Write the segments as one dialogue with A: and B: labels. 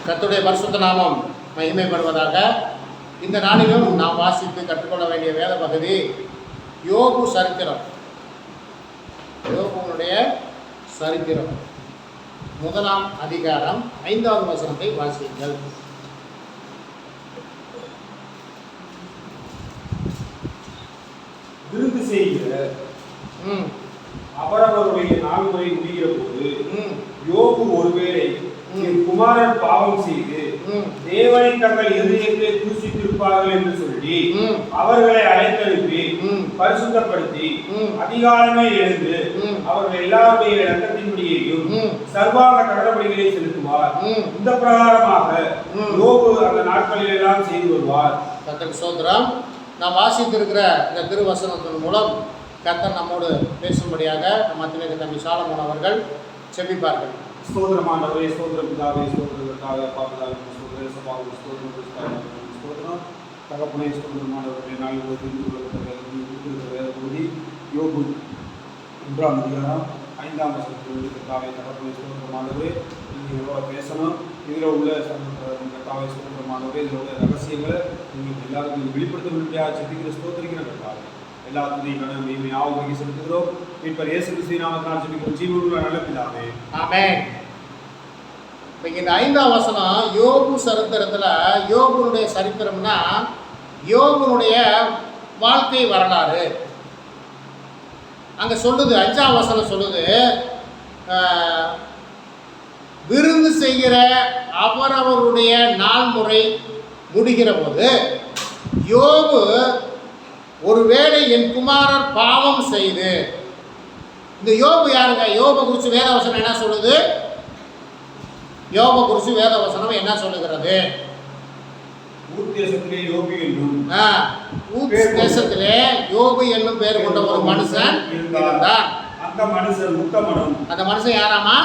A: கர்த்தருடைய பரிசுத்த நாமம் மகிமைப்படுவதாக. இந்த நாளிலும் நாம் வாசித்து கற்றுக்கொள்ள வேண்டிய வேத பகுதி யோபு சரித்திரம். யோபுனுடைய சரித்திரம் 1ஆம் அதிகாரம் 5வது வசனத்தை வாசியுங்கள்.
B: விருந்து செய்கிற அவரவருடைய நாள்முறை முடிகிற போது யோபு ஒருவேளை என் குமாரர் பாவம் செய்து தேவனை தங்கள் இருதயத்தை தூசித்திருப்பார்கள் என்று சொல்லி அவர்களை அழைத்தனுப்பி பரிசுத்தப்படுத்தி அதிகாலமே எழுந்து அவர்கள் எல்லாருடைய இரத்தத்தின்படியையும் சர்வாங்க கடன்படிகளை செலுத்துவார். இந்த பிரகாரமாக யோபு அந்த நாட்களில் எல்லாம் செய்து வருவார்.
A: கர்த்தருக்கு ஸ்தோத்திரம். நாம் வாசித்திருக்கிற இந்த திருவசனத்தின் மூலம் கர்த்தர் நம்மோடு பேசும்படியாக நம் மத்தியிலே தம்பி சாலமோன் அவர்கள் செபிப்பார்கள்.
B: ஸ்தோத்திரமானவரே, ஸ்தோத்திரம் பிதாவே, ஸ்தோத்திரத்திற்காக பாவதாவே, ஸ்தோத்திரம் சபாவும் ஸ்தோத்திரம் ஸ்தோத்திரம் தகப்பனே, ஸ்தோத்திரமானவரே. நாளில் வேத பகுதி யோபு 1ஆம் அதிகாரம் 5ஆம் வசனத்தில் கர்த்தாவே தகப்பனே ஸ்தோத்திரமானவரே. நீங்கள் எவ்வளோ பேசணும், இதில் உள்ள கர்த்தாவே ஸ்தோத்திரமானவரே, இதில் உள்ள ரகசியங்களை உங்களுக்கு எல்லாருக்கும் வெளிப்படுத்த முடியாது செபிக்கிற ஸ்தோத்திரிக்கிற கர்த்தாவே எல்லாத்துடையும் மேன்மையாக செலுத்துகிறோம். மீட்பர் இயேசு கிறிஸ்துவின் நாமத்தினால் ஜெபிக்கிறோம் ஜீவனுள்ள நல்ல பிதாவே, ஆமென்.
A: இந்த 5ஆம் வசனம் யோபு சரித்திரத்தில் யோபுனுடைய சரித்திரம்னா யோபுனுடைய வாழ்க்கை வரலாறு அங்கே சொல்லுது. 5ஆம் வசனம் சொல்லுது, விருந்து செய்கிற அவரவருடைய நாள்முறை முடிகிற போது யோபு ஒருவேளை என் குமாரர் பாவம் செய்து. இந்த யோபு யாருங்க? யோபை குறித்து வேதவசனம் என்ன சொல்லுது? யோபை குறித்து வேதவசனம் என்ன சொல்லுகிறது?
B: ஊத் தேசத்திலே யோபு
A: என்னும் பெயர் கொண்ட ஒரு மனுஷன் இருந்தார்.
B: அந்த மனுஷன் உத்தமனும்.
A: அந்த மனுஷன் யாராமா?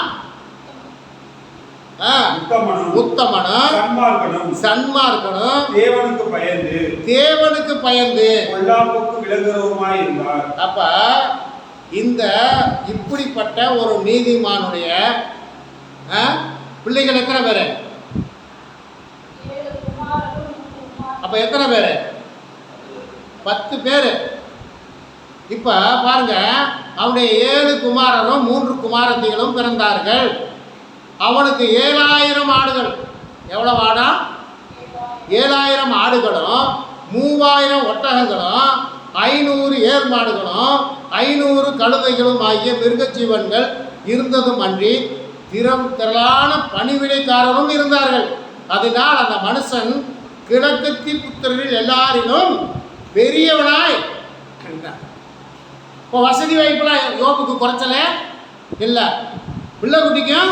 B: உத்தமனும்
A: சன்மார்க்கனும்
B: தேவனுக்கு பயந்து
A: பொல்லாப்புக்கு
B: விலகுறவருமாய் இருந்தார்.
A: அப்ப இந்த இப்படிப்பட்ட ஒரு நீதிமானுடைய பிள்ளைகள் எத்தனை பேரு? அப்ப எத்தனை பேரு? 10 பேரு. இப்ப பாருங்க, அவனுடைய 7 குமாரரும் 3 குமாரத்திகளும் பிறந்தார்கள். அவனுக்கு 7000 ஆடுகள். எவ்வளவு ஆடா? 7000 ஆடுகளும் 3000 ஒட்டகங்களும் 500 ஏர் மாடுகளும் 500 கழுதைகளும் ஆகிய மிருக ஜீவன்கள் இருந்ததும் அன்றி திரளான பணிவிடைக்காரரும் இருந்தார்கள். அதனால் அந்த மனுஷன் கிழக்கத்தி புத்திரரில் எல்லாரிலும் பெரியவனாய் இருந்தார். இப்போ வசதி வாய்ப்புலாம் யோபுக்கு குறைச்சலே இல்லை, பிள்ளை குட்டிக்கும்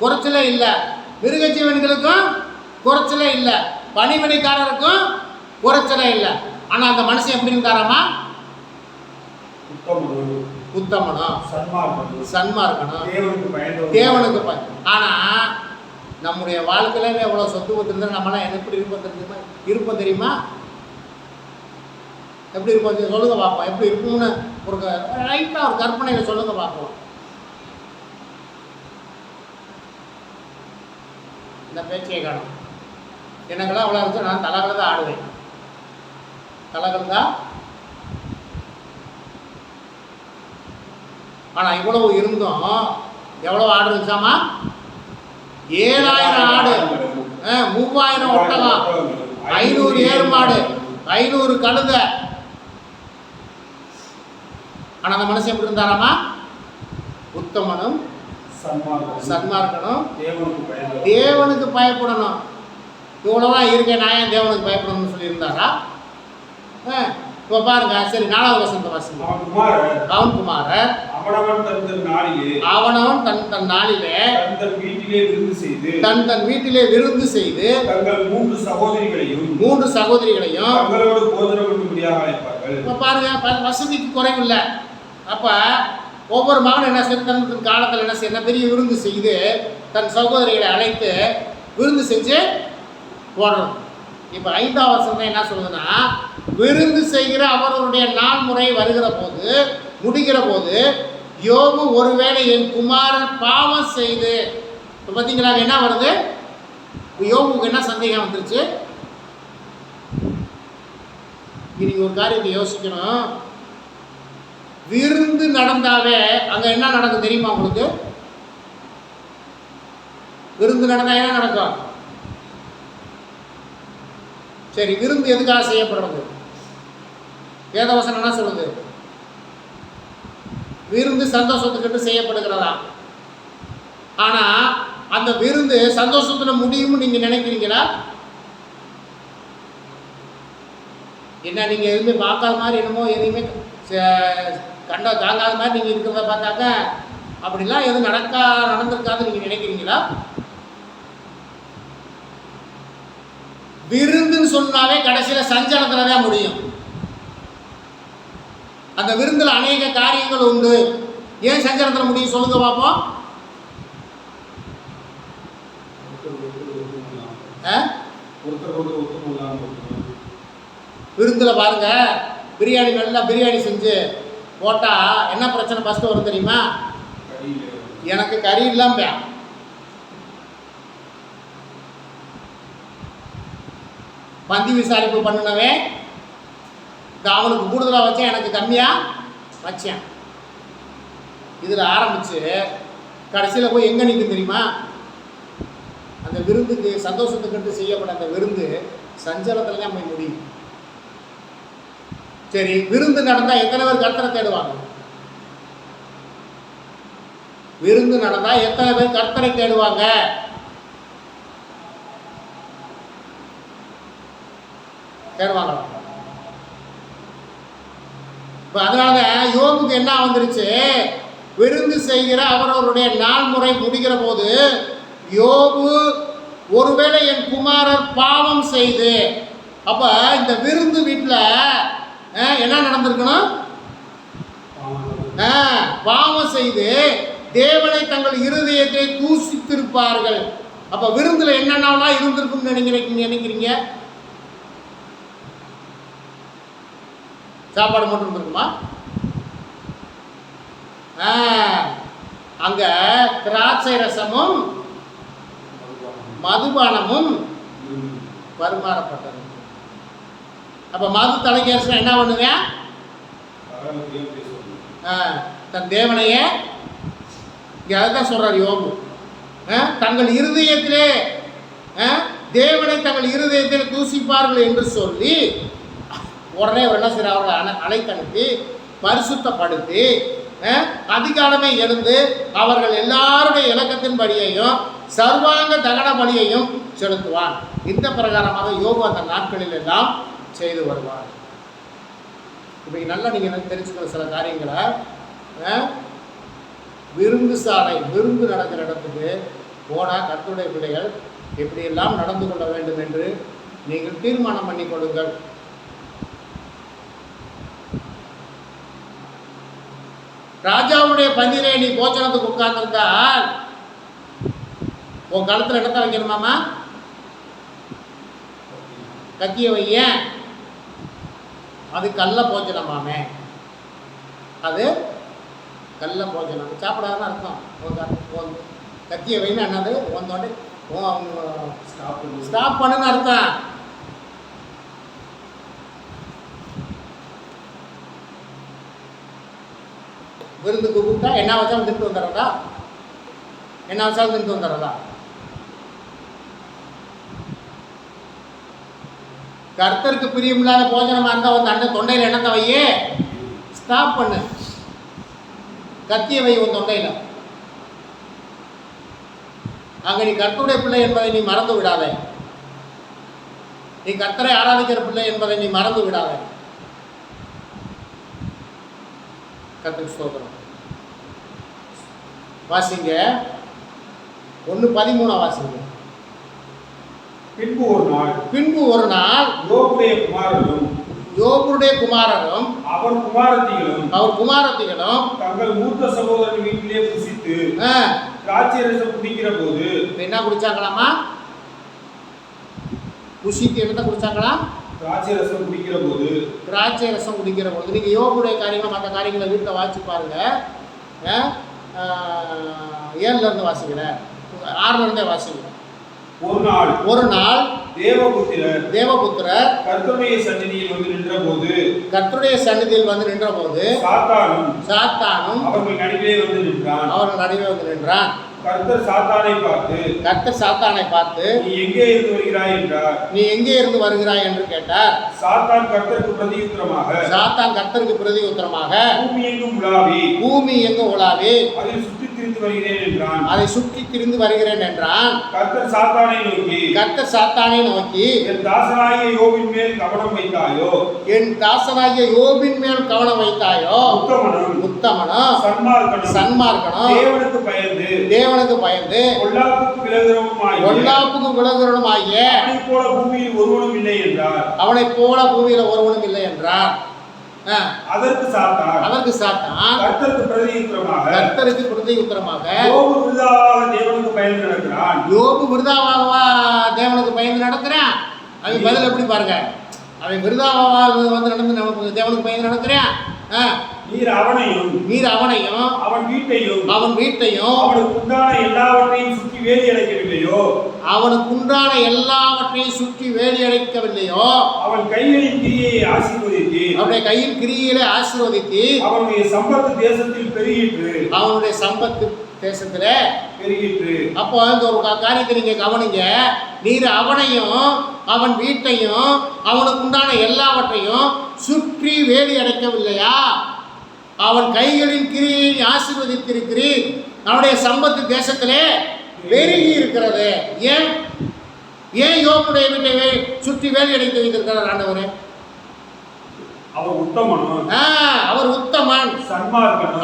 A: குறைச்சலே இல்லை, மிருக ஜீவன்களுக்கும் குறைச்சலே இல்லை, பணிவிடைக்காரருக்கும் குறைச்சலே இல்லை. ஆனால் அந்த மனுஷன் எப்படி இருந்தாராமா? உத்தமனும் சன்மார்க்கனும் தேவனுக்கு பயன். ஆனால் நம்முடைய வாழ்க்கையில எவ்வளோ சொத்து பத்திருந்தா நம்மளாம் எப்படி இருப்போம் தெரியுமா? எப்படி இருப்போம் சொல்லுங்க பார்ப்போம். எப்படி இருக்கும்னு ஒரு ரைட்டாக ஒரு கற்பனையில் சொல்லுங்க பார்ப்போம். இந்த பேச்சையை காணும். எனக்கெல்லாம் அவ்வளோ இருந்துச்சு, நான் தலைகளை தான் ஆடுவேன். தலைகள் தான். ஆனால் இவ்வளவு இருந்தும் எவ்வளோ ஆடு இருந்துச்சாமா? 7000 ஆடு, 3000 ஒட்டகம், 500 ஏர் மாடு, 500 கழுதை. ஆனால் அந்த மனுஷன் எப்படி இருந்தாராமா? உத்தமனும் சன்மார்க்கனும் தேவனுக்கு பயப்படணும். இவ்வளோதான் இருக்கேன், நான் ஏன் தேவனுக்கு பயப்படணும்னு சொல்லியிருந்தாரா? இப்போ பாருங்க. சரி, 4வது வசனத்தை வாசிங்க. அவன் குமாரர் அவனவன் தன் நாளிலே தன் வீட்டிலே விருந்து செய்து
B: தங்கள் 3
A: சகோதரிகளையும்
B: இப்போ
A: பாருங்க, வசதிக்கு குறைவில்லை. அப்ப ஒவ்வொரு மகனும் என்ன செய்ய, தன் காலத்தில் என்ன செய்ய, பெரிய விருந்து செய்து தன் சகோதரிகளை அழைத்து விருந்து செஞ்சு போடணும். இப்போ 5ஆம் வசனம் என்ன சொல்லுதுன்னா, விருந்து செய்கிற அவர்களுடைய நாள்முறை வருகிற போது முடிகிற போது யோபு ஒருவேளை என் குமாரன் பாவம் செய்து. இப்போ பார்த்தீங்களா என்ன வருது? யோபுக்கு என்ன சந்தேகம் வந்துருச்சு? இன்னைக்கு ஒரு காரியத்தை யோசிக்கணும். விருந்து நடந்தாவே அங்க என்ன நடக்கும் தெரியுமா உங்களுக்கு? விருந்து நடந்தா என்ன நடக்கும்? சரி, விருந்து எதுக்காக செய்யப்படுறது? வேதவசனம் என்ன சொல்லுது? விருந்து சந்தோஷத்துக்கு செய்யப்படுகிறதா? ஆனா அந்த விருந்து சந்தோஷத்துல முடியும்னு நீங்க நினைக்கிறீங்களா? என்ன நீங்க எதுவுமே பார்க்காத மாதிரி என்னமோ எதுவுமே தாங்காத மாதிரி நீங்க இருக்கிறத பார்த்தாக்க அப்படிலாம் எதுவும் நடந்திருக்காது நீங்க நினைக்கிறீங்களா? விருந்துன்னு சொன்னாவே கடைசியில சஞ்சலத்துல தான் முடியும். அந்த விருந்துல அநேக காரியங்கள் உண்டு. ஏன் சஞ்சலத்துல முடியும் சொல்லுங்க பார்ப்போம். விருந்துல பாருங்க, நல்லா பிரியாணி செஞ்சு போட்டா என்ன பிரச்சனை ஃபர்ஸ்ட் வரும் தெரியுமா? எனக்கு கறி இல்லாம பந்தி விசாரிப்பு பண்ணினவே அவனுக்கு கூடுதலாக வச்சேன், எனக்கு கம்மியாக வச்சேன். இதில் ஆரம்பித்து கடைசியில் போய் எங்கே நிற்கும் தெரியுமா? அந்த விருந்துக்கு சந்தோஷத்துக்கு செய்யப்பட்ட அந்த விருந்து சஞ்சலத்தில் தான் போய் முடியும். சரி, விருந்து நடந்தால் எத்தனை பேர் கர்த்தரை தேடுவாங்க? விருந்து நடந்தால் எத்தனை பேர் கர்த்தரை தேடுவாங்க? தேடுவாங்க. இப்போ அதனால யோபுக்கு என்ன வந்துருச்சு? விருந்து செய்கிற அவரவருடைய நாள் முறை முடிகிற போது யோபு ஒருவேளை என் குமாரர் பாவம் செய்து, அப்ப இந்த விருந்து வீட்டில் என்ன நடந்திருக்கணும்? பாவம் செய்து தேவனை தங்கள் இருதயத்தை தூசித்திருப்பார்கள். அப்ப விருந்துல என்னென்னலாம் இருந்திருக்கும் நினைக்கிறீங்க? சாப்பாடு மட்டும் இருந்திருக்குமா? அங்க திராட்சை ரசமும் மதுபானமும் பரிமாறப்பட்டது. அப்ப மது தலைக்கரசன் என்ன பண்ணுவேன்? தன் தேவனையே இங்க அதான் சொல்றாரு யோபு. தங்கள் இருதயத்திலே தேவனை தங்கள் இருதயத்திலே தூசிப்பார்கள் என்று சொல்லி உடனே என்ன செய்ய அவர்களை அழைத்தனுப்பி பரிசுத்தப்படுத்தி அதிகாலமே எழுந்து அவர்கள் எல்லாருடைய இலக்கத்தின் படியையும் சர்வாங்க தகன பலியையும் செலுத்துவான். இந்த பிரகாரமாக யோபு அந்த நாட்களில் எல்லாம் செய்து வருவார். இப்போ நல்லா நீங்கள் தெரிஞ்சுக்கிற சில காரியங்களை, விருந்து சாலை, விருந்து நடக்கிற இடத்துக்கு போனால் கர்த்தருடைய பிள்ளைகள் எப்படியெல்லாம் நடந்து கொள்ள வேண்டும் என்று நீங்கள் தீர்மானம் பண்ணிக்கொள்ளுங்கள். ராஜாவுடைய பந்தியிலே நீ போஜனத்துக்கு உட்கார்ந்திருந்தால் உன் கழுத்தில் இடத்த வைக்கணுமாமா? கத்திய வைய. அது கள்ள போஜனமாமே, அது கள்ள போஜனம். சாப்பிடாதுன்னு அர்த்தம். கத்திய வைன்னு என்னது? வந்தோடனே ஸ்டாப் பண்ணுன்னு அர்த்தம். விருந்துக்கு கூப்பிட்டா என்ன வச்சாலும் திட்டு வந்துடுறதா? என்ன வச்சாலும் திட்டு வந்துடுறதா? கர்த்தருக்கு பிரியமில்லாத போஜனமா இருந்தால் வந்து அண்ணன் தொண்டையில் எண்ணத்தை வையே, ஸ்டாப் பண்ணு. கத்திய வை உன் தொண்டையில். அங்கே நீ கர்த்தருடைய பிள்ளை என்பதை நீ மறந்து விடாதே. நீ கர்த்தரை ஆராதிக்கிற பிள்ளை என்பதை நீ மறந்து விடாதே. கர்த்தருக்கு ஸ்தோத்திரம். வாசிங்க 1:13 வாசிங்க.
B: பின்பு ஒரு நாள்
A: யோபுடைய குமாரரும்
B: அவர் குமாரத்திகளும் தங்கள் மூத்த சகோதரன் வீட்டிலே புசித்து திராட்சை ரசம் குடிக்கிற போது
A: என்ன குடிச்சாங்களாமா? புசித்து என்னத்தை குடிச்சாங்களா?
B: திராட்சை ரசம் குடிக்கிற போது. நீங்க யோபுடைய காரியங்கள் மற்ற காரியங்களை வீட்டில் வாசிச்சு பாருங்க. 7ல இருந்து வாசிக்கிறேன், 6ல இருந்தே வாசிக்கிறேன். ஒரு நாள் தேவபுத்திரர்
A: கர்த்தருடைய சந்நிதியில் வந்து நின்றபோது சாத்தானும் அவர்கள் நடுவே வந்து நின்றான்.
B: கர்த்தர் சாத்தானை பார்த்து நீ எங்கே
A: இருந்து வருகிறாய் என்று கேட்டார்.
B: சாத்தான் கர்த்தருக்கு
A: பிரதியுத்தரமாக
B: பூமி எங்கும் உலாவி
A: அதை சுற்றி திரிந்து வருகிறேன் என்றான்.
B: கர்த்தர்
A: சாத்தானை நோக்கி
B: என் தாசனாகிய யோபின் மேல் கவனம் வைத்தாயோ உத்தமனும் சன்மார்க்கனும் தேவனுக்கு பயந்து பொல்லாப்புக்கு விலகுறவனுமாகிய அவனைப் போல பூமியில் ஒருவனும் இல்லை என்றார். அதற்கு சாத்தான் கர்த்தருக்கு பிரதியுத்தரமாக
A: யோபு விருதாவாக தேவனுக்கு பயந்து நடக்கிறான். அவன் பதில் எப்படி பாருங்க, அவன் விருதாவாக வந்து நடந்து நமக்கு தேவனுக்கு பயந்து நடக்கிறான்.
B: நீர் அவனையும் அவன் வீட்டையும் அவனுக்கு உண்டான எல்லாவற்றையும் சுற்றி வேலி அடைக்கவில்லையோ அவன் கைகளின் கிரியையை ஆசீர்வதித்தீர்.
A: அவனுடைய கையின் கிரியையிலே ஆசீர்வதித்தீர்.
B: அவனுடைய சம்பத்து தேசத்தில் பெருகிற்று.
A: அப்போ இந்த ஒரு காரியத்தை நீங்க கவனிங்க. நீர் அவனையும் அவன் வீட்டையும் அவனுக்கு உண்டான எல்லாவற்றையும் சுற்றி வேலி அடைக்கவில்லையா? அவன் கைகளின் கிரியை ஆசீர்வதித்திருக்கிறீர். அவனுடைய சம்பத்து தேசத்திலே பெருகி இருக்கிறது. ஏன் யோபுடைய வீட்டை சுற்றி வேலி அடைத்து வைத்திருக்கிறார் ஆண்டவர்?
B: அவர் உத்தமன்,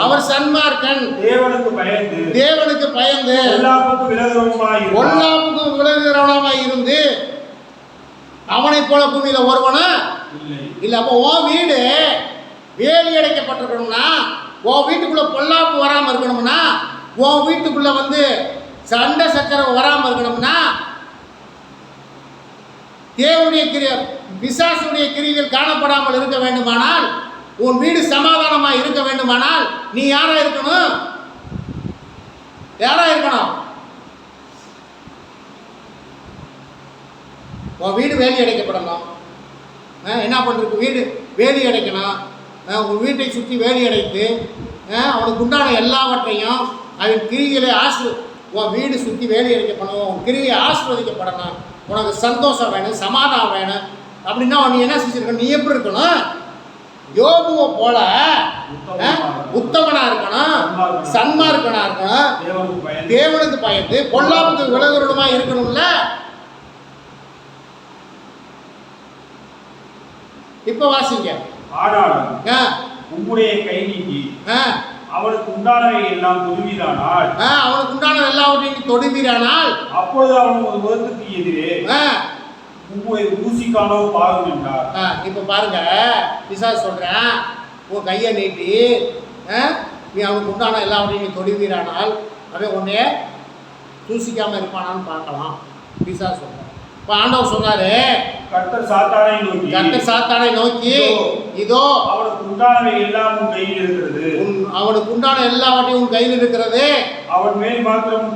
A: அவர் சன்மார்க்கன், தேவனுக்கு பயந்து பொல்லாப்புக்கு விலகுகிறவனாய் இருந்து அவனைப் போல பூமியில ஒருவனா இல்ல. அப்போ உன் வீடு வேலி அடைக்கப்பட்டிருக்கணும்னா, உன் வீட்டுக்குள்ள பொல்லாப்பு வராம இருக்கணும்னா, உன் வீட்டுக்குள்ள வந்து சண்டை சச்சரவு வராம இருக்கணும்னா, தேவனுடைய பிசாசுடைய கிரியைகள் காணப்படாமல் இருக்க வேண்டுமானால், உன் வீடு சமாதானமா இருக்க வேண்டுமானால் நீ யாரா இருக்கணும்? உன் வீடு வேலி அடைக்கப்படணும். என்ன பண்றது? வீடு வேலி அடைக்கணும். உன் வீட்டை சுற்றி வேலி அடைத்து அவனுக்கு உண்டான எல்லாவற்றையும் அவன் கிரிகளை உன் வீடு சுற்றி வேலி அடைக்கப்படணும். உன் கிரியை ஆசீர்வதிக்கப்படணும். உனக்கு சந்தோஷம் வேணும், சமாதானம் வேணும். அப்படின்னா நீ என்ன செஞ்சிருக்கணும்? நீ எப்படி இருக்கணும்? யோபுவை போல உத்தமனா இருக்கணும், சன்மார்க்கனா இருக்கணும், தேவனுக்கு பயந்து பொல்லாப்புக்கு விலகுறதுமா இருக்கணும்ல. இப்ப வாசிங்க.
B: உம்முடைய கை நீக்கி அவனுக்கு உண்டானவை எல்லாம் தொடுவீரானால்,
A: அவனுக்கு உண்டான எல்லாவற்றையும் தொடுவீரானால்,
B: அப்பொழுது அவன் ஒரு முகத்துக்கு எதிரே உம்முடைய ஊசிக்கானோ பாரும் என்றார்.
A: இப்ப பாருங்க, பிசாசு சொல்றேன், உன் கையை நீட்டி நீ அவனுக்கு உண்டான எல்லாவற்றையும் நீ தொடுவீரானால் அவன் உன்னைய தூசிக்காம இருப்பானான்னு பார்க்கலாம். பிசாசு சொல்றேன். இப்ப ஆண்டவர் சொன்னாரு,
B: கர்த்தர் சாத்தானை நோக்கி
A: இதோ
B: அவனுக்கு உண்டானவை எல்லாம் உன் கையில் இருக்கிறது,
A: அவனுக்கு உண்டான எல்லாவற்றையும் உன் கையில் இருக்கிறது,
B: அவன் மேல் மாத்திரம்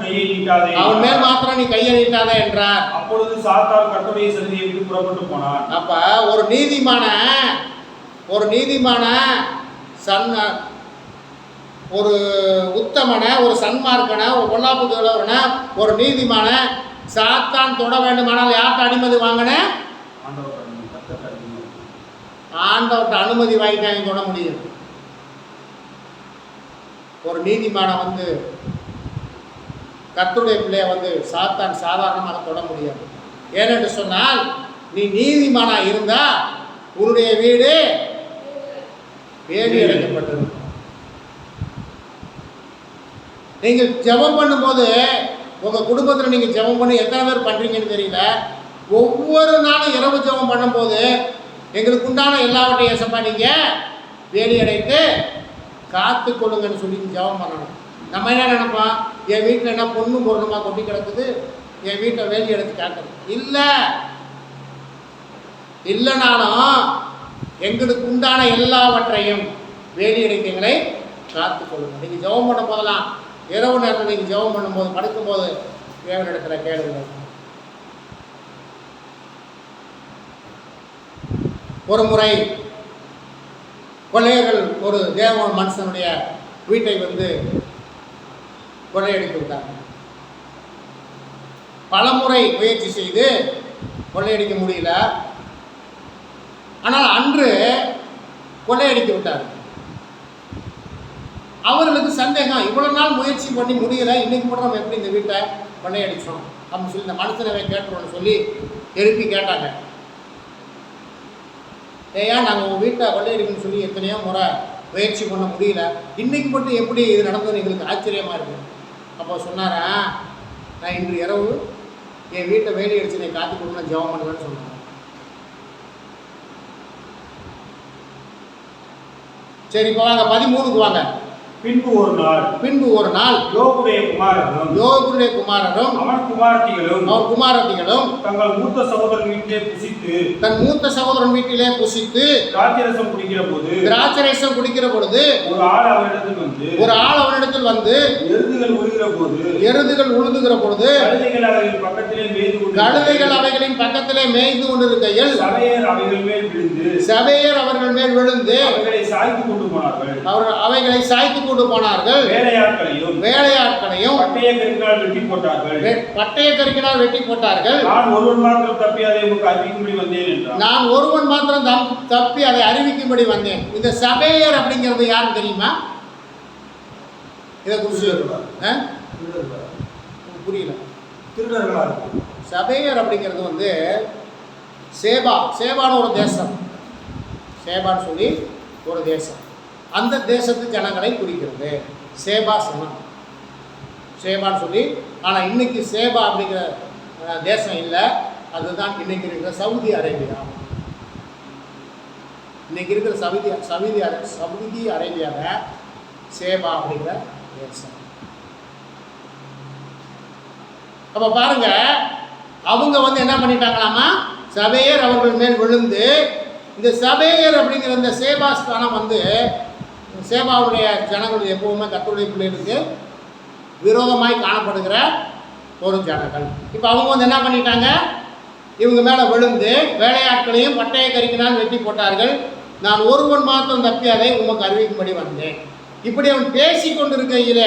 A: நீ கையை நீட்டாதே என்றார்.
B: அப்பொழுது சாத்தான் கர்த்தருடைய சந்நிதியை விட்டு புறப்பட்டு போனான்.
A: அப்ப ஒரு நீதிமான ஒரு உத்தமன, ஒரு சன்மார்க்கன, ஒரு பொல்லாப்புக்கு விலகுறவன, ஒரு நீதிமான சாத்தான் தொட வேண்டுமானால் யார்கிட்ட அனுமதி வாங்கின? ஆண்டவர்கிட்ட அனுமதி வாங்கிட்டாங்க தொட முடியும். ஒரு நீதிமான வந்து கர்த்தருடைய பிள்ளைய வந்து சாத்தான் சாதாரணமாக தொட முடியாது. ஏனென்று சொன்னால், நீ நீதிமானா இருந்தா உன்னுடைய வீடு வேலி அடைக்கப்பட்டிருக்கும். நீங்கள் ஜெபம் பண்ணும்போது உங்கள் குடும்பத்தில் நீங்கள் ஜெபம் பண்ணி எத்தனை பேர் பண்ணுறீங்கன்னு தெரியல. ஒவ்வொரு நாளும் இரவு ஜெபம் பண்ணும்போது எங்களுக்கு உண்டான எல்லாவற்றையும் ஏசப்பா நீங்கள் வேலி அடைத்து காத்து கொள்ளுங்கன்னு சொல்லி ஜெபம் பண்ணணும். நம்ம என்ன நினைப்போம்? என் வீட்டில் என்ன பொண்ணும் பொருளுமா கொட்டி கிடக்குது, என் வீட்டை வேலி எடுத்து காக்கணும். இல்லைனாலும் எங்களுக்கு உண்டான எல்லாவற்றையும் வேலி அடைத்தங்களை காத்து கொள்ளுங்க. நீங்கள் ஜெபம் பண்ண போதெல்லாம், இரவு நேரத்தில் நீங்கள் ஜெபம் பண்ணும்போது, படுக்கும்போது தேவனிடத்தில் கேளுங்க, ஒரு முறை கொள்ளையர்கள் ஒரு தேவ மனுஷனுடைய வீட்டை வந்து கொள்ளையடித்து விட்டாங்க. பலமுறை முயற்சி செய்து கொள்ளையடிக்க முடியல. ஆனால் அன்று கொள்ளையடித்து விட்டார். அவர்களுக்கு சந்தேகம், இவ்வளவு நாள் முயற்சி பண்ணி முடியல, இன்னைக்கு கூட நம்ம எப்படி இந்த வீட்டை கொள்ளையடிச்சோம் அப்படின்னு சொல்லி இந்த மனுஷனவை கேட்டுறோம்னு சொல்லி எழுப்பி கேட்டாங்க. ஏயா நாங்கள் உங்கள் வீட்டை கொள்ளையடிக்கணும்னு சொல்லி எத்தனையோ முறை முயற்சி பண்ண முடியல, இன்னைக்கு மட்டும் எப்படி இது நடந்ததுன்னு எங்களுக்கு ஆச்சரியமாக இருக்குது. அப்போ சொன்னாரா, நான் இன்று இரவு என் வீட்டை வேலி அடிச்சு நீ காத்து கொடுங்க ஜெபம் பண்ணுவேன்னு சொன்னாங்க. சரி, இப்போ வாங்க 13க்கு வாங்க.
B: பின்பு ஒரு நாள் யோபுடைய குமாரரும் அவன் குமாரத்திகளும் தங்கள் மூத்த சகோதரன் வீட்டிலே புசித்து திராட்சரசம் குடிக்கிற பொழுது ஒரு ஆள் அவனிடத்தில் வந்து எருதுகள் உழுதுகிற பொழுது கழுதைகள் அவைகளின் பக்கத்திலே மேய்ந்து கொண்டிருக்கையில் சபையர் அவர்கள் மேல் விழுந்து அவைகளை சாய்த்து கொண்டு போனார்கள். வேலையாட்களையும் பட்டய கருக்கினால் வெட்டி போட்டார்கள். நான் ஒருவன் மாத்திரம் தப்பி அதை அறிவிக்கும்படி வந்தேன். இந்த சபையர் அப்படிங்கிறது யாருன்னு தெரியுமா? இதை குறிச்சு புரியல. சபையர் அப்படிங்கிறது வந்து சேபான்னு ஒரு தேசம், சேபான்னு சொல்லி ஒரு தேசம், அந்த தேசத்து ஜனங்களை குறிக்கிறது சேபான்னு சொல்லி. ஆனால் இன்னைக்கு சேபா அப்படிங்கிற தேசம் இல்லை, அதுதான் இன்னைக்கு இருக்கிற சவுதி அரேபியா. இன்னைக்கு இருக்கிற சவுதி அரேபியாவில் சேபா அப்படிங்கிற தேசம். அப்போ பாருங்க, அவங்க வந்து என்ன பண்ணிட்டாங்களாமா, சபையர் அவர்கள் மேல் விழுந்து, இந்த சபையர் அப்படிங்கிற இந்த சேபா ஸ்தானம் வந்து சேபாவுடைய ஜனங்கள் எப்பவுமே கர்த்தருடைய பிள்ளைகளுக்கு விரோதமாய் காணப்படுகிற ஒரு ஜனங்கள். இப்போ அவங்க வந்து என்ன பண்ணிட்டாங்க, இவங்க மேலே விழுந்து வேலையாட்களையும் பட்டய கருக்கினால் வெட்டி போட்டார்கள். நான் ஒருவன் மாத்திரம் தப்பி அதை உமக்கு அறிவிக்கும்படி வந்தேன். இப்படி அவன் பேசி கொண்டிருக்கையில்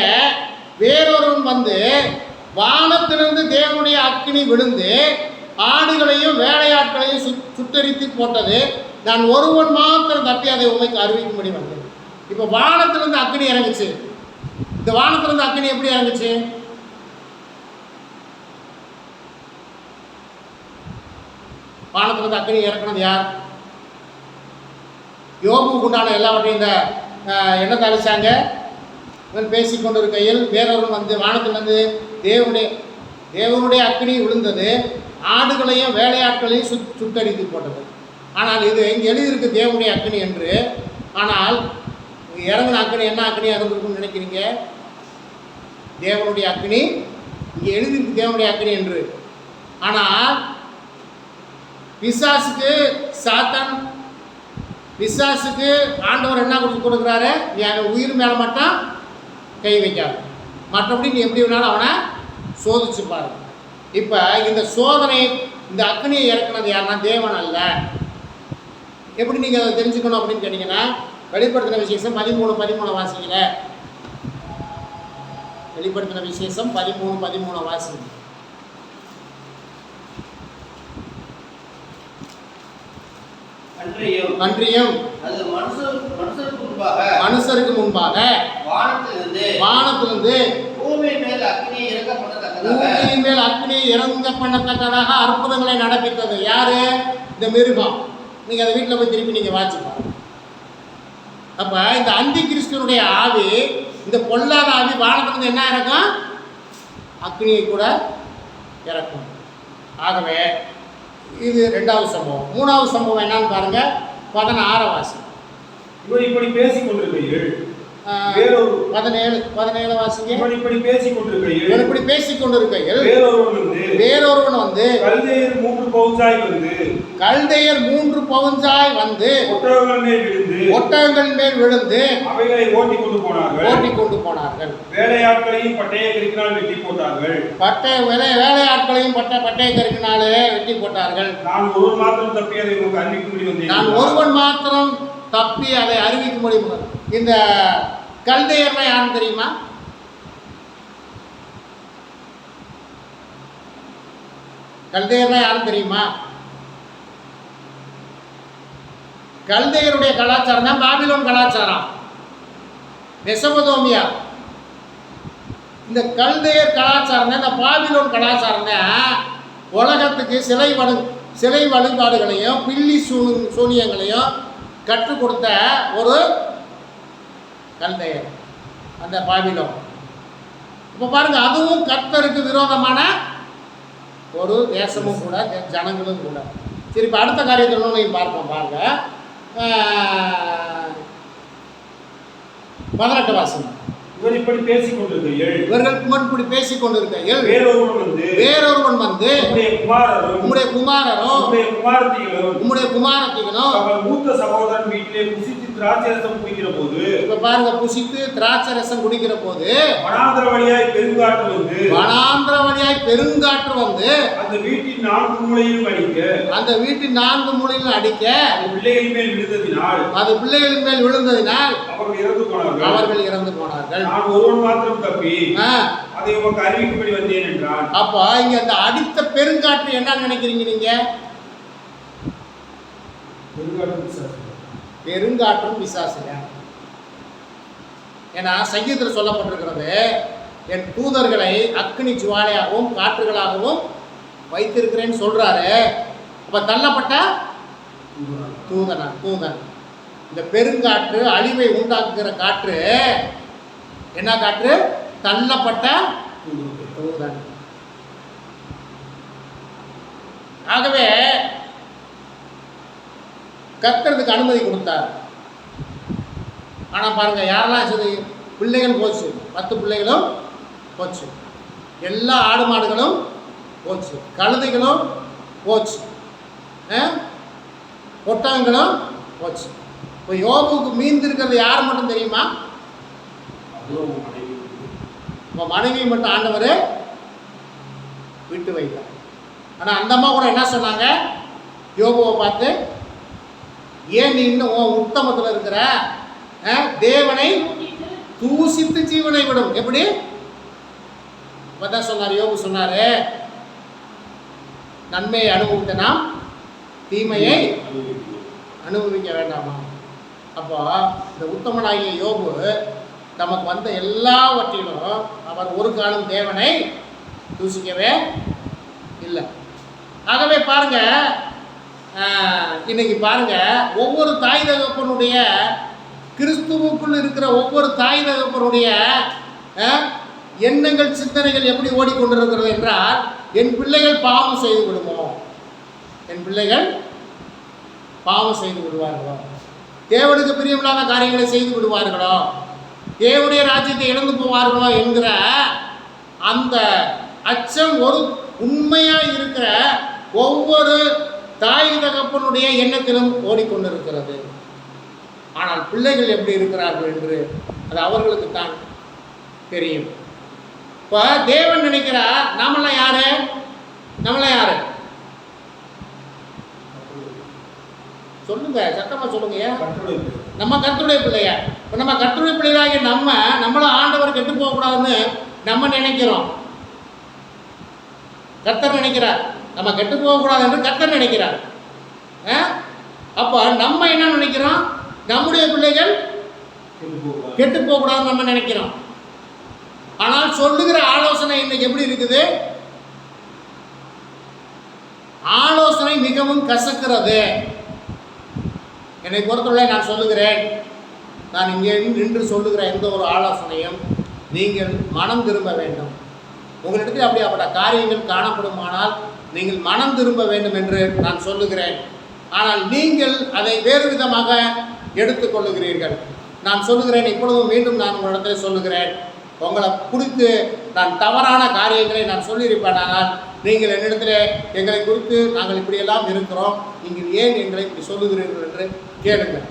B: வேறொருவன் வந்து வானத்திலிருந்து தேவனுடைய அக்கினி விழுந்து ஆடுகளையும் வேலையாட்களையும் சுட்டரித்து போட்டது. நான் ஒருவன் மாத்திரம் தப்பி அதை உமக்கு அறிவிக்கும்படி வந்தேன். இப்போ வானத்திலிருந்து அக்கினி இறங்குச்சு. இந்த வானத்திலிருந்து அக்கினி எப்படி இறங்குச்சு? வானத்திலிருந்து அக்கினி இறக்குனது யார்? யோபுக்கு உண்டான எல்லாவற்றையும் இந்த எண்ணத்தை அழிச்சாங்க. பேசி கொண்டிருக்கையில் வேறொரு வந்து வானத்திலிருந்து தேவனுடைய அக்கினி விழுந்தது, ஆடுகளையும் வேலையாட்களையும் சுட்டரித்து போட்டது. ஆனால் இது இங்கே எழுதியிருக்கு தேவனுடைய அக்கினி என்று. ஆனால் இறங்கின அக்கினி என்ன அக்கினியாக இருந்திருக்குன்னு நினைக்கிறீங்க? தேவனுடைய அக்கினி இங்கே எழுதியிருக்கு தேவனுடைய அக்கினி என்று. ஆனால் பிசாசுக்கு ஆண்டவர் என்ன கொடுக்குறாரு, என் உயிர் மேலே மட்டும் கை வைக்காது, மற்றபடி நீ எப்படி வேணாலும் அவனை சோதிச்சு பாரு. இப்போ இந்த சோதனை, இந்த அக்னியை இறக்குனது யாருன்னா தேவன் அல்ல. எப்படி நீங்கள் அதை தெரிஞ்சுக்கணும் அப்படின்னு கேட்டிங்கன்னா, வெளிப்படுத்தின விசேஷம் 13:13 வாசிக்கல. வெளிப்படுத்தின விசேஷம் 13:13 வாசிங்க. அன்றியும் மனுஷருக்கு முன்பாக வானத்திலிருந்து பூமியின் மேல் அக்னி இறங்க பண்ணத்தக்கதாக அற்புதங்களை நடப்பித்தது. யாரு? இந்த மிருகம். நீங்க அதை வீட்டில் போய் திருப்பி நீங்க வாசிப்பாங்க. அப்ப இந்த அந்தி கிறிஸ்துவனுடைய ஆவி, இந்த பொல்லாத ஆவி வானத்திலிருந்து என்ன இறக்கும்? அக்னியை கூட இறக்கும். ஆகவே இது 2வது சம்பவம். 3வது சம்பவம் என்னன்னு பாருங்க, 16 வாசி. இவர் இப்படி பேசிக் கொண்டிருக்கையில் வேறொரு
A: 17 வாசிங்க.
B: இவன் இப்படி பேசிக் கொண்டிருக்கையில்
A: இப்படி பேசிக் கொண்டிருக்கையில்
B: வேறொருவன் வந்து கல்தேயர் 3 பவுஞ்சாய் வந்து ஒட்டகங்கள் மேல் விழுந்து அவைகளை ஓட்டிக் கொண்டு போனார்கள். வேலையாட்களையும் பட்டய கருக்கினால் வெட்டி போட்டார்கள்.
A: வேலையாட்களையும் பட்டய கருக்கினாலே வெட்டி போட்டார்கள்.
B: நான் ஒருவன் மாத்திரம் தப்பி அதை அறிவிக்க முடியும்.
A: இந்த கல்தேயர்னா யாருன்னு தெரியுமா? கல்தேயர்னா யாருன்னு தெரியுமா? கல்தேயருடைய கலாச்சாரம் தான் பாபிலோன் கலாச்சாரம், மெசபதோமியா. இந்த கல்தேயர் கலாச்சாரம் தான், இந்த பாபிலோன் கலாச்சாரம் தான் உலகத்துக்கு சிலை வழிபாடுகளையும் பில்லி சூனியங்களையும் கற்றுக் கொடுத்த ஒரு கல்தேயர், அந்த பாபிலோன். இப்போ பாருங்க, அதுவும் கர்த்தருக்கு விரோதமான ஒரு தேசமும் கூட, ஜனங்களும் கூட. சரி, இப்போ அடுத்த காரியத்தை பார்ப்போம். பாருங்க, 18 வாசம்.
B: இவர்கள் இப்படி பேசிக் கொண்டிருக்கையில் வேறொருவன் வந்து உம்முடைய குமாரரும் உம்முடைய குமாரத்திகளும் மூத்த சகோதரன் வீட்டிலே புசித்து திராட்சரசம் குடிக்கிற போது, இப்ப பாருங்க, புசித்து திராட்சரசம் குடிக்கிற போது வனாந்தர வழியாய் பெருங்காற்று வந்து அந்த வீட்டின் 4 மூலையிலும் அடிக்க அது பிள்ளைகளின் மேல் விழுந்ததினால் அவர்கள் இறந்து போனார்கள். நான் ஒருவன் மாத்திரம் தப்பி அதை உமக்கு அறிவிக்கும்படி வந்தேன் என்றான். அப்ப இங்க அந்த அடித்த பெருங்காற்று என்ன நினைக்கிறீங்க நீங்க? பெருங்காற்றும் பிசாசுங்க. ஏன்னா சங்கீதத்தில் சொல்லப்பட்டிருக்கிறது, என் தூதர்களை அக்கினி ஜுவாலையாகவும் காற்றுகளாகவும் வைத்திருக்கிறேன்னு சொல்றாரு. அப்ப தள்ளப்பட்ட தூதன். இந்த பெருங்காற்று அழிவை உண்டாக்குகிற காற்று என்ன காற்று? தள்ளப்பட்ட தூதன். ஆகவே கர்த்தருக்கு அனுமதி கொடுத்தார். ஆனா பாருங்க, யாரெல்லாம் சரி, பிள்ளைகள் போச்சு, 10 பிள்ளைகளும் போச்சு, எல்லா ஆடு மாடுகளும் போச்சு, கழுதைகளும் போச்சு, ஒட்டகங்களும் போச்சு. இப்போ யோபுக்கு மீந்திருக்கிறது யார் மட்டும் தெரியுமா? இப்போ மனைவி மட்டும் ஆண்டவர் விட்டு வைத்தார். ஆனால் அந்த அம்மா கூட என்ன சொன்னாங்க யோபுவை பார்த்து? ஏன் நீ இன்னும் உத்தமத்தில் இருக்கிற? தேவனை தூசித்து ஜீவனை விடும். எப்படி? அப்பதான் சொன்னார் யோபு, சொன்னாரு, நன்மையை அனுபவித்த நாம் தீமையை அனுபவிக்க வேண்டாமா? அப்போ இந்த உத்தமனாகிய யோபு நமக்கு வந்த எல்லாவற்றிலும் அவர் ஒரு காலம் தேவனை தூசிக்கவே இல்லை. ஆகவே பாருங்க, இன்னைக்கு பாருங்க, ஒவ்வொரு தாய் தகப்பனுடைய, கிறிஸ்துவுக்குள் இருக்கிற ஒவ்வொரு தாய் தகப்பனுடைய எண்ணங்கள், சிந்தனைகள் எப்படி ஓடிக்கொண்டிருக்கிறது என்றால், என் பிள்ளைகள் பாவம் செய்து விடுமோ, என் பிள்ளைகள் பாவம் செய்து விடுவார்களோ, தேவனுக்கு பிரியமில்லாத காரியங்களை செய்து விடுவார்களோ, தேவனுடைய ராஜ்யத்தை இழந்து போவார்களோ என்கிற அந்த அச்சம் ஒரு உண்மையாக இருக்கிற ஒவ்வொரு தாய் தகப்பனுடைய எண்ணத்திலும் ஓடிக்கொண்டிருக்கிறது. ஆனால் பிள்ளைகள் எப்படி இருக்கிறார்கள் என்று அது அவர்களுக்கு தான் தெரியும். இப்போ தேவன் நினைக்கிறார், நம்மளாம் யாரு? சொல்லுங்க, சத்தமா சொல்லுங்க. நம்ம கர்த்தருடைய பிள்ளைய. இப்போ நம்ம கர்த்தருடைய பிள்ளைகளாகிய நம்மளும் ஆண்டவர் கெட்டு போகக்கூடாதுன்னு நம்ம நினைக்கிறோம். கர்த்தர் நினைக்கிறார் நம்ம கெட்டு போகக்கூடாது என்று கர்த்தர் நினைக்கிறார். அப்போ நம்ம என்ன நினைக்கிறோம்? நம்முடைய பிள்ளைகள் கெட்டு போகக்கூடாதுன்னு நம்ம நினைக்கிறோம். ஆனால் சொல்லுகிற ஆலோசனை இன்னைக்கு எப்படி இருக்குது? ஆலோசனை மிகவும் கசக்கிறது. என்னை பொறுத்தவரை நான் சொல்லுகிறேன், நான் இங்கே நின்று சொல்லுகிற எந்த ஒரு ஆலோசனையும் நீங்கள் மனம் திரும்ப வேண்டும். உங்களிடத்தில் அப்படிப்பட்ட காரியங்கள் காணப்படுமானால் நீங்கள் மனம் திரும்ப வேண்டும் என்று நான் சொல்லுகிறேன். ஆனால் நீங்கள் அதை வேறு விதமாக எடுத்துக்கொள்ளுகிறீர்கள்.
A: நான் சொல்லுகிறேன், இப்பொழுதும் மீண்டும் நான் உங்களிடத்தில் சொல்லுகிறேன், உங்களை குறித்து நான் தவறான காரியங்களை நான் சொல்லியிருப்பேனால் நீங்கள் என்னிடத்தில் எங்களை குறித்து நாங்கள் இப்படியெல்லாம் இருக்கிறோம், நீங்கள் ஏன் எங்களை இப்படி சொல்லுகிறீர்கள் என்று கேளுங்கள்.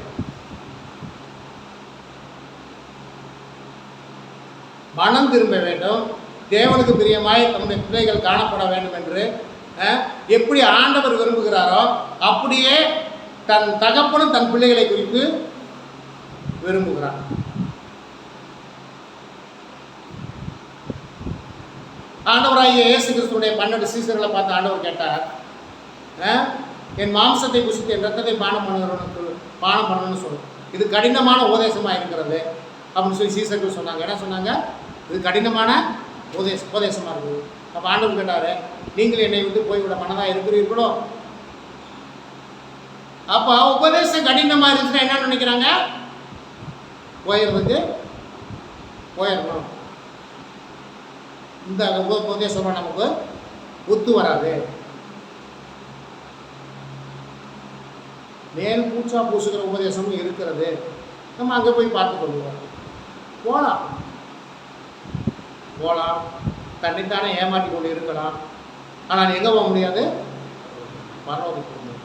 A: மனம் திரும்ப வேண்டும், தேவனுக்கு பிரியமாய் நம்முடைய பிள்ளைகள் காணப்பட வேண்டும் என்று எப்படி ஆண்டவர் விரும்புகிறாரோ அப்படியே தன் தகப்பனும் தன் பிள்ளைகளை குறித்து விரும்புகிறார். ஆண்டவராகிய இயேசு கிறிஸ்துடைய 12 சீசர்களை பார்த்து ஆண்டவர் கேட்டார், என் மாம்சத்தை புசித்து என் ரத்தத்தை பானம் பண்ணணும்னு சொல்லுவோம், இது கடினமான உபதேசமாக இருக்கிறது அப்படின்னு சொல்லி சீசர்கள் சொன்னாங்க. என்ன சொன்னாங்க? இது கடினமான உபதேசமாக இருக்குது. அப்போ ஆண்டவர் கேட்டார், நீங்கள் என்னை விட்டு போய்விட மனதாக இருக்கிறீர்களோ? அப்போ உபதேசம் கடினமாக இருந்துச்சுன்னா என்ன நினைக்கிறாங்க? போயிடணும். இந்த உபதேசம் நமக்கு ஒத்து வராது. மேல் பூச்சா பூசுகிற உபதேசமும் இருக்கிறது, நம்ம அங்கே போய் பார்த்து கொள்வோம். போகலாம், தன்னைத்தானே ஏமாற்றி கொண்டு இருக்கலாம், ஆனால் எங்கே போக முடியாது? பரலோகத்துக்கு போக முடியாது.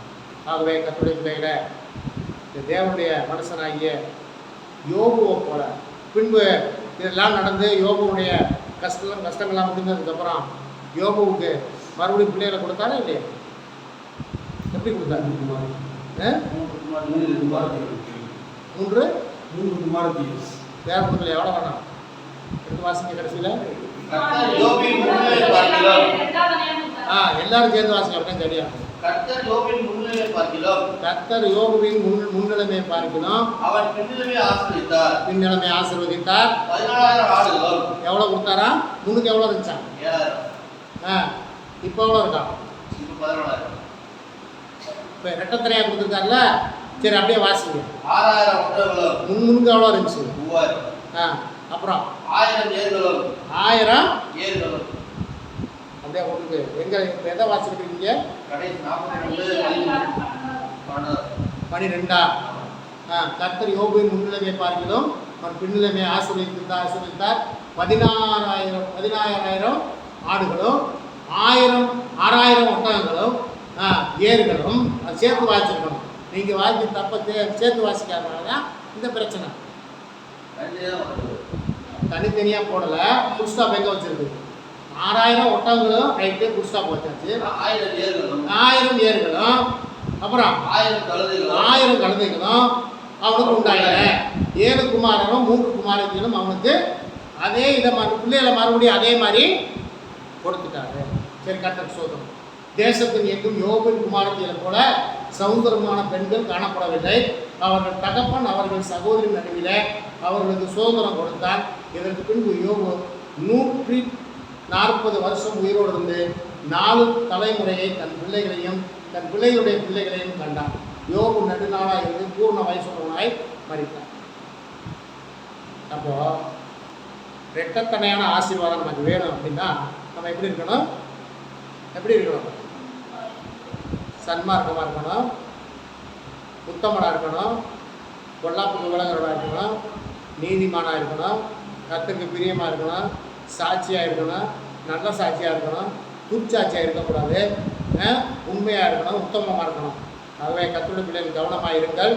A: ஆகவே கர்த்தருடைய பிள்ளைகளை, இந்த தேவனுடைய மனுஷனாகிய யோபுவை போல பின்பு இதெல்லாம் நடந்து யோபுவுடைய கஷ்டங்கள்லாம் முடிந்ததுக்கப்புறம் யோபுவுக்கு மறுபடியும் பிள்ளைகளை கொடுத்தாரா இல்லையா? எப்படி கொடுத்தாரு? 3 தேவர்கள் எவ்வளோ வேணாம் எடுத்து வாசிங்க. கடைசியில் எல்லாரும் சேர்ந்து வாசிங்க, அப்படின்னு சரியா? கர்த்தர் யோபுவின் முன்னிலைமை பார்க்கணும், அவன் பின்னிலைமை ஆசீர்வதித்தார். 14,000 ஆடுகள். எவ்வளோ கொடுத்தாரா? முன்னுக்கு எவ்வளோ இருந்துச்சான்? இப்போ எவ்வளோ இருக்கா? இப்போ ரெட்டத்தனையாக கொடுத்துருக்காருல்ல. சரி, அப்படியே வாசிங்க. 6,000 முன்னுக்கு எவ்வளோ இருந்துச்சு? 3000. அப்புறம் 1000 ஏர்களும். 1000 ஏர்களும். அப்படியே உங்களுக்கு எங்கே எதை வாசிக்கிறீங்க? 12. கர்த்தர் யோபுவின் முன்னிலைமை பார்க்கிறோம், அவன் பின்னிலைமை ஆசீர்வதித்தார். 16,000 ஆடுகளும் 6,000 ஒட்டகங்களும் ஏர்களும் அது சேர்த்து வாசிக்கணும். நீங்கள் வாசி தப்ப சேர்த்து வாசிக்காதனால தான் இந்த பிரச்சனை. தனித்தனியாக போடலை, ஃபுல் ஸ்டாப் எங்கே வச்சுருக்கு? 6,000 ஒட்டகங்களும் ரைட்டு, ஃபுல் ஸ்டாப் வச்சாச்சு. 1000 ஏர்களும் அப்புறம் 1000 கழுதைகளும் அவனுக்கு உண்டாயின. 7 குமாரனும் 3 குமாரத்திலும் அவனுக்கு அதே இதை பிள்ளைகளை மறுபடியும் அதே மாதிரி கொடுத்துட்டாரு. சரி, கர்த்தர் சோதனம். தேசத்தின் எங்கும் யோபின் குமாரத்திகளை போல சௌந்தரமான பெண்கள் காணப்படவில்லை. அவர்கள் தகப்பன் அவர்கள் சகோதரி நடுவில் அவர்களுக்கு சுதந்திரம் கொடுத்தான். இதற்கு பின்பு யோபு 140 வருஷம் உயிரோடு இருந்து 4 தலைமுறையை தன் பிள்ளைகளையும் தன் பிள்ளைகளுடைய பிள்ளைகளையும் கண்டான். யோபு நெடுநாளாக இருந்து பூர்ண வயசுள்ளவனாய் மரித்தான். அப்போ ரெட்டத்தனையான ஆசீர்வாதம் நமக்கு வேணும் அப்படின்னா நம்ம எப்படி இருக்கணும்? சன்மார்க்கமாக இருக்கணும், உத்தமனாக இருக்கணும், பொல்லாப்புக்கு விலகிறவனாக இருக்கணும், நீதிமானாக இருக்கணும், கர்த்தருக்கு பிரியமாக இருக்கணும், சாட்சியாக இருக்கணும், நல்ல சாட்சியாக இருக்கணும், துர்ச்சாட்சியாக இருக்கக்கூடாது, உண்மையாக இருக்கணும், உத்தமமாக இருக்கணும். ஆகவே கர்த்தருடைய பிள்ளைகள் கவனமாக இருங்கள்.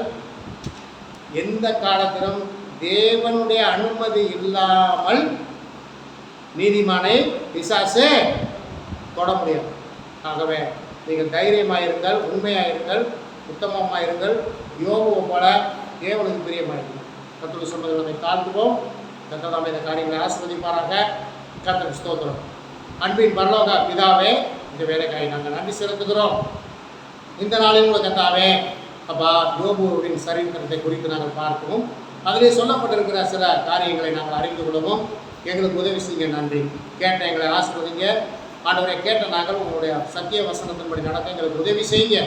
A: எந்த காலத்திலும் தேவனுடைய அனுமதி இல்லாமல் நீதிமானை பிசாசு தொட முடியாது. ஆகவே நீங்கள் தைரியமாக இருங்கள், உண்மையாக இருங்கள், உத்தமமாக இருங்கள், யோபுவை போல தேவனுக்கு பிரியமாக இருங்கள். கர்த்தர் சொன்னதை நம்மை தாழ்த்துவோம். கர்த்தர் நாம் இந்த காரியங்களை ஆசீர்வதிப்பாராக. கர்த்தருக்கு ஸ்தோத்திரம். அன்பின் பரலோக பிதாவே, இந்த வேலைக்காய் நாங்கள் நன்றி செலுத்துகிறோம். இந்த நாளில் உங்கள் கர்த்தாவே அப்பா யோபுவின் சரித்திரத்தை குறித்து நாங்கள் பார்க்கவும் அதிலே சொல்லப்பட்டிருக்கிற சில காரியங்களை நாங்கள் அறிந்து கொள்ளவும் எங்களுக்கு உதவி செய்ய நன்றி. கேட்ட எங்களை ஆசீர்வதிங்க ஆண்டவரை. கேட்ட நாங்கள் உங்களுடைய சத்திய வசனத்தின்படி நடக்க எங்களுக்கு உதவி செய்யுங்க.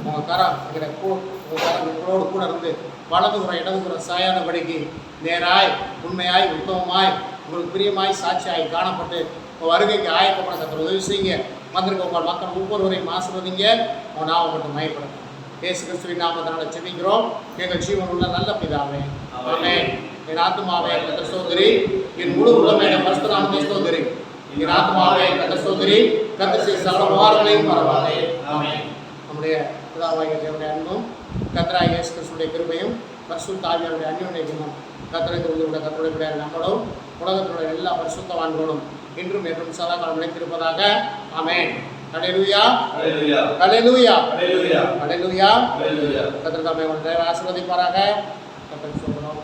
A: உங்கள் கரம் எங்களோடு கூட இருந்து வலதுபுறம் இடதுபுறம் சாயாதபடிக்கு நேராய் உண்மையாய் உத்தமமாய் உங்களுக்கு பிரியமாய் சாட்சியாய் காணப்பட்டு உங்கள் வருகைக்கு ஆயத்தப்பட கர்த்தர் உதவி செய்யுங்க. வந்திருக்க உங்கள் மக்கள் ஒவ்வொருவரையும் ஆசீர்வதிங்க. உங்கள் நாமம் மட்டும் மயப்படுத்தும். இயேசு கிறிஸ்துவின் நாமத்தினால ஜெபிக்கிறோம் எங்கள் ஜீவனுள்ள நல்ல பிதாவே. ஆமென். என் ஆத்துமாவே கர்த்தர் ஸ்தோத்திரி, என் முழு உள்ளமே பரிசுத்த நாமத்தை ஸ்தோத்திரி. என் ஆத்துமாவே கர்த்தர் ஸ்தோத்திரி, கர்த்தர் செய்த சகல உபகாரங்களையும் மறவாதே. ஆமென். நம்முடைய பிதாவாகிய தேவனுடைய அன்பும் கர்த்தராகிய இயேசு கிறிஸ்துவின் கிருபையும் பரிசுத்த ஆவியானவருடைய அந்யோன்யமும் கர்த்தருடைய நம்மளும் உலகத்தினுடைய எல்லா பரிசுத்தவான்களும் இன்றும் என்றும் சதா காலம் நிலைத்திருப்பதாக. ஆமென். ஹல்லேலூயா, ஹல்லேலூயா, ஹல்லேலூயா, ஹல்லேலூயா, ஹல்லேலூயா. கர்த்தர் தாமே உங்களை ஆசீர்வதிப்பாராக. கர்த்தருக்கு ஸ்தோத்திரம்.